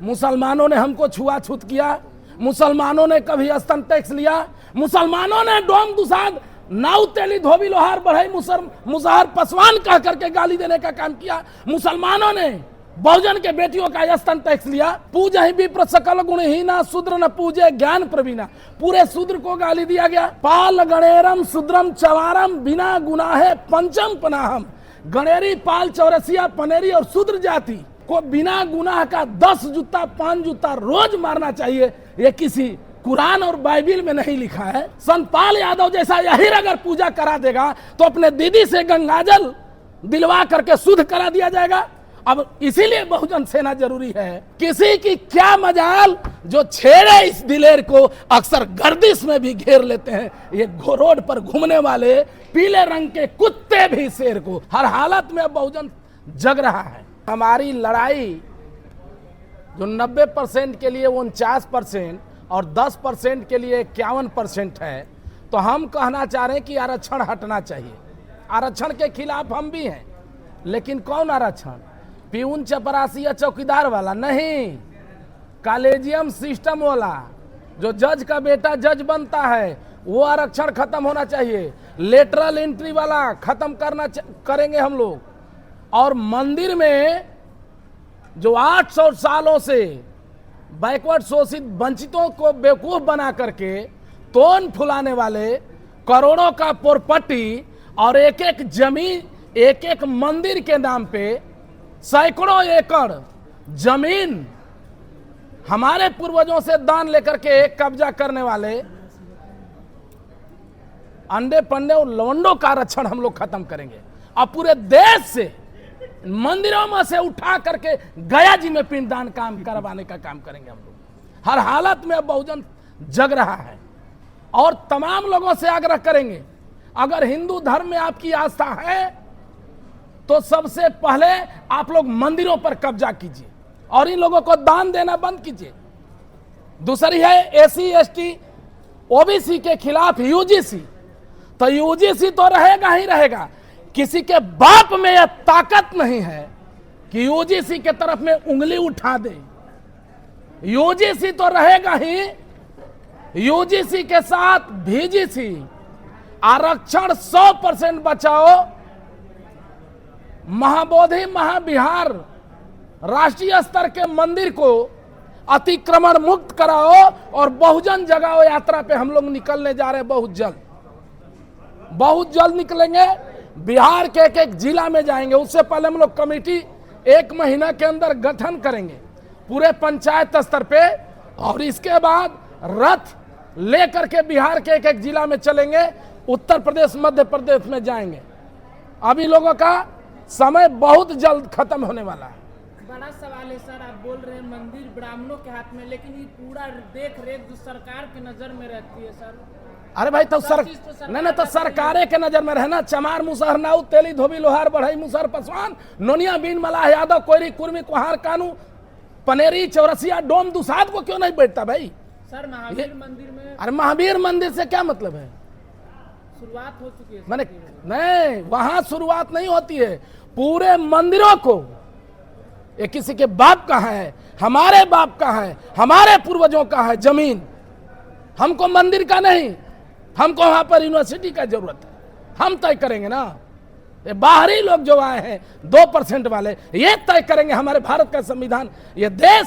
मुसलमानों ने हमको छुआछूत किया, मुसलमानों ने कभी स्तन टैक्स लिया, मुसलमानों ने डोम दुसाद नाउ तेली धोबी लोहार बढ़ई मुसहर पसवान कह करके गाली देने का काम किया। मुसलमानों ने बहुजन के बेटियों का स्तन टैक्स लिया। पूजा ही विप्र सकल गुणहीना शूद्र न पूजे ज्ञान प्रवीणा, पूरे शूद्र को गाली दिया गया। पाल गणेरम शूद्रम चवारम बिना गुनाहे पंचम पनाहम, गणेरी पाल चौरसिया पनेरी और शूद्र जाति को बिना गुनाह का 10 जूता 5 जूता रोज मारना चाहिए। ये किसी कुरान और बाइबिल में नहीं लिखा है। संतपाल यादव जैसा यहीर अगर पूजा करा देगा तो अपने दीदी से गंगाजल दिलवा करके शुद्ध करा दिया जाएगा। अब इसीलिए बहुजन सेना जरूरी है। किसी की क्या मजाल जो छेड़े इस दिलेर को अक्सर गर्दिश में भी घेर लेते हैं। ये रोड पर घूमने वाले पीले रंग के कुत्ते भी शेर को हर हालत में बहुजन जग रहा है। हमारी लड़ाई जो 90% के लिए 49% और 10% के लिए 51% है, तो हम कहना चाह रहे हैं कि आरक्षण हटना चाहिए। आरक्षण के खिलाफ हम भी हैं, लेकिन कौन आरक्षण? प्यून चपरासी या चौकीदार वाला नहीं, कॉलेजियम सिस्टम वाला। जो जज का बेटा जज बनता है वो आरक्षण खत्म होना चाहिए। लेटरल एंट्री वाला खत्म करेंगे हम लोग। और मंदिर में जो 800 सालों से बैकवर्ड शोषित वंचितों को बेवकूफ बना करके तोन फुलाने वाले करोड़ों का प्रॉपर्टी और एक एक जमीन, एक एक मंदिर के नाम पे सैकड़ों एकड़ जमीन हमारे पूर्वजों से दान लेकर के कब्जा करने वाले अंडे पंडे और लवंडों का आरक्षण हम लोग खत्म करेंगे। और पूरे देश से मंदिरों में से उठा करके गया जी में पिंडदान काम करवाने का काम करेंगे हम लोग। हर हालत में बहुजन जग रहा है और तमाम लोगों से आग्रह करेंगे, अगर हिंदू धर्म में आपकी आस्था है तो सबसे पहले आप लोग मंदिरों पर कब्जा कीजिए और इन लोगों को दान देना बंद कीजिए। दूसरी है एसी एसटी ओबीसी के खिलाफ यूजीसी। तो यूजीसी तो रहेगा ही रहेगा। किसी के बाप में यह ताकत नहीं है कि यूजीसी के तरफ में उंगली उठा दे। यूजीसी तो रहेगा ही। यूजीसी के साथ भीजीसी। आरक्षण 100% बचाओ। महाबोधि महाविहार राष्ट्रीय स्तर के मंदिर को अतिक्रमण मुक्त कराओ और बहुजन जगाओ यात्रा पे हम लोग निकलने जा रहे हैं। बहुत जल्द निकलेंगे। बिहार के एक एक जिला में जाएंगे। उससे पहले हम लोग कमेटी 1 महीना के अंदर गठन करेंगे पूरे पंचायत स्तर पे, और इसके बाद रथ लेकर के बिहार के एक एक जिला में चलेंगे। उत्तर प्रदेश मध्य प्रदेश में जाएंगे। अभी लोगों का समय बहुत जल्द खत्म होने वाला है। बड़ा सवाल है सर, आप बोल रहे हैं मंदिर ब्राह्मणों के हाथ में, लेकिन ये पूरा देख रेख जो सरकार की नजर में रहती है सर। अरे भाई तो नहीं तो सरकारे के नजर में रहना। चमार मुसहर नाऊ तेली धोबी लोहार बढ़ई मुसहर पसवान नोनिया बीन मलाह यादव कोयरी कुर्मी कुहार कानू पनेरी चौरसिया डोम दुसाद को क्यों नहीं बैठता भाई? सर महावीर मंदिर में। अरे महावीर मंदिर से क्या मतलब है? शुरुआत हो चुकी है। मैंने नहीं, वहां शुरुआत नहीं होती है। पूरे मंदिरों को, ये किसी के बाप का है, हमारे बाप का है, हमारे पूर्वजों का है जमीन। हमको मंदिर का नहीं, हमको वहां पर यूनिवर्सिटी का जरूरत है। हम तय करेंगे ना। ये बाहरी लोग जो आए हैं 2% वाले, ये तय करेंगे हमारे भारत का संविधान। ये देश,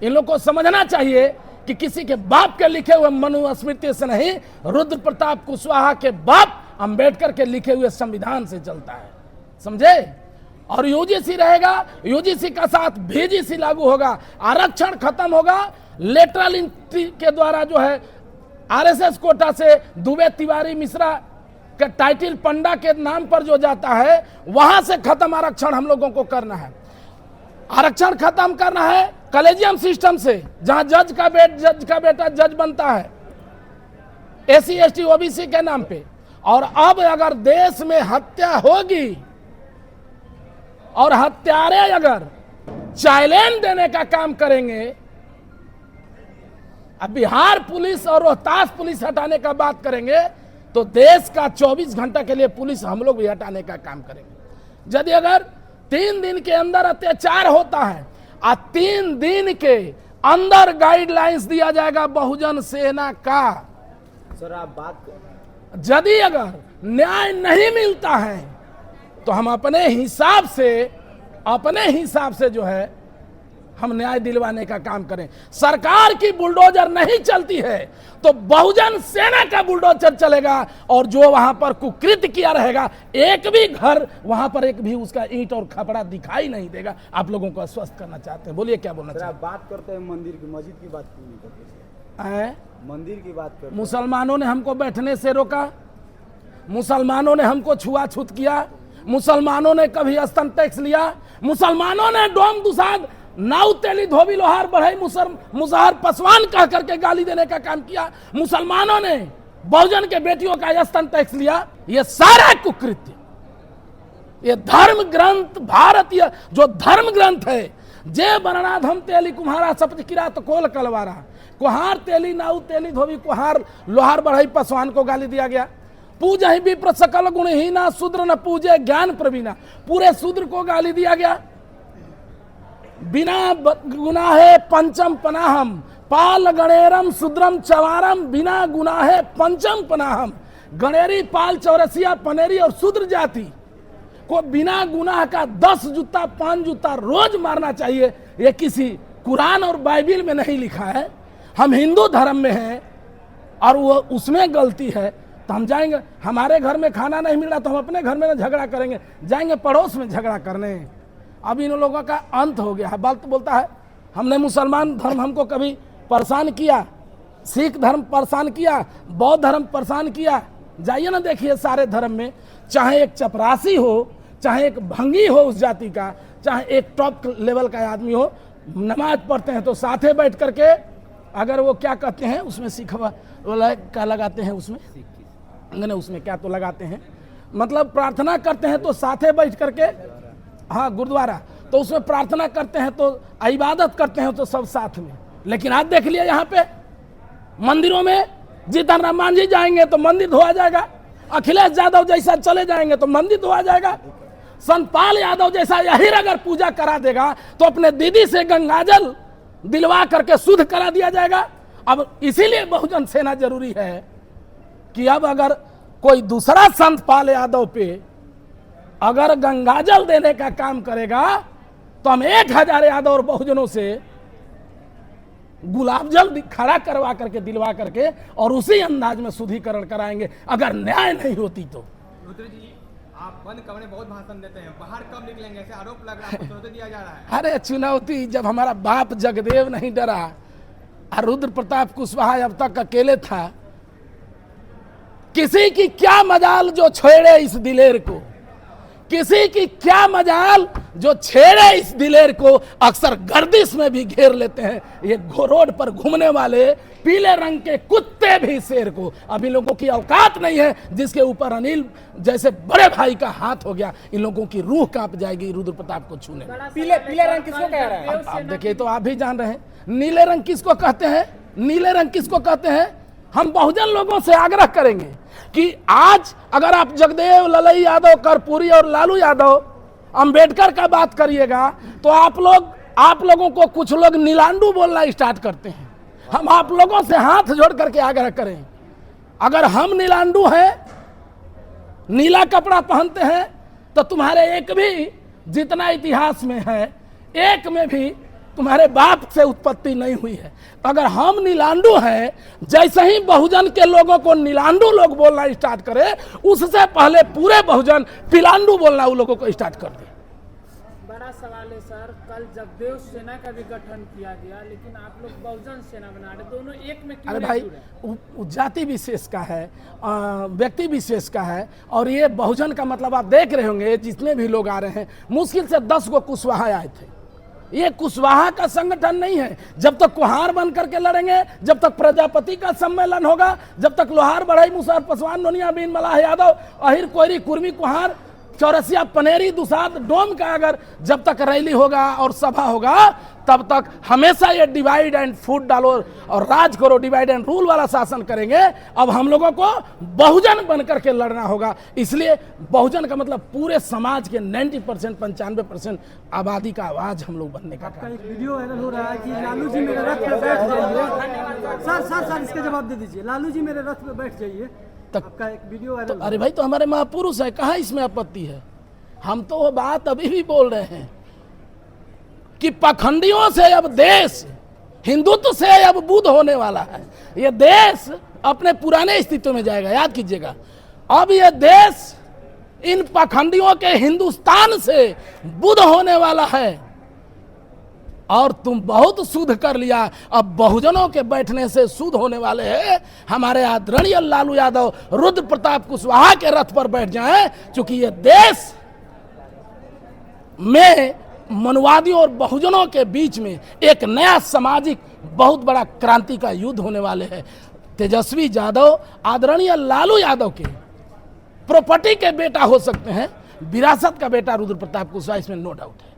इन लोग को समझना चाहिए कि किसी के बाप के लिखे हुए मनुस्मृति से नहीं, रुद्र प्रताप कुशवाहा के बाप अंबेडकर के लिखे हुए संविधान से चलता है। समझे? और यूजीसी रहेगा, यूजीसी का साथ भीजीसी लागू होगा। आरक्षण खत्म होगा। लेटरल एंट्री के द्वारा जो है आरएसएस कोटा से दुबे तिवारी मिश्रा का टाइटल पंडा के नाम पर जो जाता है, वहां से खत्म आरक्षण हम लोगों को करना है। आरक्षण खत्म करना है कॉलेजियम सिस्टम से, जहां जज का बेटा जज बनता है एसी एसटी ओबीसी के नाम पे। और अब अगर देश में हत्या होगी और हत्यारे अगर चाइलेंज देने का काम करेंगे, अब बिहार पुलिस और रोहतास पुलिस हटाने का बात करेंगे, तो देश का 24 घंटा के लिए पुलिस हम लोग भी हटाने का काम करेंगे। यदि अगर 3 दिन के अंदर अत्याचार होता है, और 3 दिन के अंदर गाइडलाइंस दिया जाएगा बहुजन सेना का। सर आप बात यदि अगर न्याय नहीं मिलता है तो हम अपने हिसाब से जो है हम न्याय दिलवाने का काम करें। सरकार की बुलडोजर नहीं चलती है तो बहुजन सेना का बुलडोजर चलेगा और जो वहां पर कुकृत्य किया रहेगा, एक भी घर वहां पर एक भी उसका ईंट और खपड़ा दिखाई नहीं देगा। आप लोगों को आश्वस्त करना चाहते हैं, बोलिए क्या बोलना सर चाहते आप बात करते हैं मंदिर की, मस्जिद की बात क्यों नहीं करते? हैं? मंदिर की बात करते हैं। मुसलमानों ने हमको बैठने से रोका, मुसलमानों ने हमको छुआछूत किया, मुसलमानों ने कभी स्तन टैक्स लिया, मुसलमानों ने डोम दुसाद नाउ तेली धोबी लोहार बढ़ई मुसहर पसवान कह करके गाली देने का काम किया, मुसलमानों ने बहुजन के बेटियों का स्तन टैक्स लिया। ये सारा कुकृत्य, ये धर्म ग्रंथ, भारतीय जो धर्म ग्रंथ है, जे बरनाधम तेली कुम्हारा सप्त किरात कोल कलवारा, कुहार तेली नाउ तेली धोबी कुहार लोहार बढ़ई पसवान को गाली दिया गया। पूजा ही विप्र सकल गुणहीना शूद्र न पूजे ज्ञान प्रवीणा, पूरे शूद्र को गाली दिया गया। बिना गुनाहे पंचम पनाहम पाल गणेरम शूद्रम चवारम, बिना गुनाहे पंचम पनाहम, गणेरी पाल चौरसिया पनेरी और शूद्र जाति को बिना गुनाह का 10 जूता 5 जूता रोज मारना चाहिए। ये किसी कुरान और बाइबिल में नहीं लिखा है। हम हिंदू धर्म में हैं और वो उसमें गलती है तो हम जाएंगे, हमारे घर में खाना नहीं मिल रहा तो हम अपने घर में ना झगड़ा करेंगे, जाएंगे पड़ोस में झगड़ा करने। अब इन लोगों का अंत हो गया है। बात बोलता है हमने मुसलमान धर्म हमको कभी परेशान किया, सिख धर्म परेशान किया, बौद्ध धर्म परेशान किया। जाइए ना देखिए सारे धर्म में, चाहे एक चपरासी हो, चाहे एक भंगी हो उस जाति का, चाहे एक टॉप लेवल का आदमी हो, नमाज पढ़ते हैं तो साथे बैठ करके, अगर वो क्या कहते हैं उसमें सिख वाला क्या लगाते हैं, उसमें क्या तो लगाते हैं, मतलब प्रार्थना करते हैं तो साथे बैठ करके, हाँ गुरुद्वारा, तो उसमें प्रार्थना करते हैं तो इबादत करते हैं तो सब साथ में। लेकिन आज देख लिया यहाँ पे मंदिरों में जीतन राम मांझी जाएंगे तो मंदिर धोआ जाएगा, अखिलेश यादव जैसा चले जाएंगे तो मंदिर धोआ जाएगा, संतपाल यादव जैसा यही अगर पूजा करा देगा तो अपने दीदी से गंगाजल दिलवा करके शुद्ध करा दिया जाएगा। अब इसीलिए बहुजन सेना जरूरी है कि अब अगर कोई दूसरा संतपाल यादव पे अगर गंगाजल देने का काम करेगा तो हम 1000 यादव और बहुजनों से गुलाब जल खड़ा करवा करके दिलवा करके और उसी अंदाज में शुद्धिकरण कराएंगे अगर न्याय नहीं होती तो। रुद्र जी आप बंद कमरे बहुत भाषण देते हैं, बाहर कब निकलेंगे, ऐसे आरोप लग रहा है, आपको चुनौती दिया जा रहा है। अरे चुनौती, जब हमारा बाप जगदेव नहीं डरा और रुद्र प्रताप कुशवाहा अब तक अकेले था, किसी की क्या मजाल जो छेड़े इस दिलेर को, किसी की क्या मजाल जो छेड़े इस दिलेर को, अक्सर गर्दिश में भी घेर लेते हैं ये रोड पर घूमने वाले पीले रंग के कुत्ते भी शेर को। अभी लोगों की औकात नहीं है जिसके ऊपर अनिल जैसे बड़े भाई का हाथ हो गया, इन लोगों की रूह कांप जाएगी रुद्र प्रताप को छूने में। पीले रंग किसको कह रहा है? अब देखिए तो आप भी जान रहे हैं नीले रंग किसको कहते हैं, नीले रंग किसको कहते हैं। हम बहुजन लोगों से आग्रह करेंगे कि आज अगर आप जगदेव, ललई यादव, कर्पूरी और लालू यादव, अंबेडकर का बात करिएगा तो आप लोगों को कुछ लोग नीलांडू बोलना स्टार्ट करते हैं। हम आप लोगों से हाथ जोड़ करके आग्रह करें, अगर हम नीलांडू हैं, नीला कपड़ा पहनते हैं तो तुम्हारे एक भी जितना इतिहास में है एक में भी तुम्हारे बाप से उत्पत्ति नहीं हुई है। अगर हम नीलांडू हैं, जैसे ही बहुजन के लोगों को नीलांडू लोग बोलना स्टार्ट करें, उससे पहले पूरे बहुजन पिलांडू बोलना उन लोगों को स्टार्ट कर दे। बड़ा सवाल है सर, कल जगदेव सेना का भी गठन किया गया लेकिन आप लोग बहुजन सेना बना रहे, दोनों एक में क्यों? अरे भाई जाति विशेष का है, व्यक्ति विशेष का है, और ये बहुजन का मतलब आप देख रहे होंगे जितने भी लोग आ रहे हैं, मुश्किल से 10 को कुशवाहा आए थे। ये कुशवाहा का संगठन नहीं है। जब तक कुहार बन करके लड़ेंगे, जब तक प्रजापति का सम्मेलन होगा, जब तक लोहार बढ़ई मुसहर पसवान नोनिया बीन मलाह यादव अहिर कोयरी कुर्मी कुहार चौरसिया पनेरी दुसाध डोम का अगर जब तक रैली होगा और सभा होगा तब तक हमेशा ये डिवाइड एंड फूट डालो और राज करो, डिवाइड एंड रूल वाला शासन करेंगे। अब हम लोगों को बहुजन बनकर के लड़ना होगा। इसलिए बहुजन का मतलब पूरे समाज के 90% 95% आबादी का आवाज हम लोग बनने का आपका एक वीडियो वायरल हो रहा है कि लालू जी मेरे रथ पे बैठ जाइए। सर इसका जवाब दे दीजिए। लालू जी मेरे रथ पे बैठ जाइए, आपका एक वीडियो वायरल। तो अरे भाई, तो हमारे महापुरुष है, कहाँ इसमें आपत्ति है? हम तो वो बात अभी भी बोल रहे हैं कि पाखंडियों से अब देश हिंदुत्व से अब बुद्ध होने वाला है। ये देश अपने पुराने अस्तित्व में जाएगा, याद कीजिएगा। अब ये देश इन पाखंडियों के हिंदुस्तान से बुद्ध होने वाला है। और तुम बहुत शुद्ध कर लिया, अब बहुजनों के बैठने से शुद्ध होने वाले हैं। हमारे आदरणीय लालू यादव रुद्र प्रताप कुशवाहा के रथ पर बैठ जाएं, क्योंकि ये देश में मनुवादियों और बहुजनों के बीच में एक नया सामाजिक बहुत बड़ा क्रांति का युद्ध होने वाले हैं। तेजस्वी यादव आदरणीय लालू यादव के प्रॉपर्टी के बेटा हो सकते हैं, विरासत का बेटा रुद्र प्रताप कुशवाहा, इसमें नो डाउट है।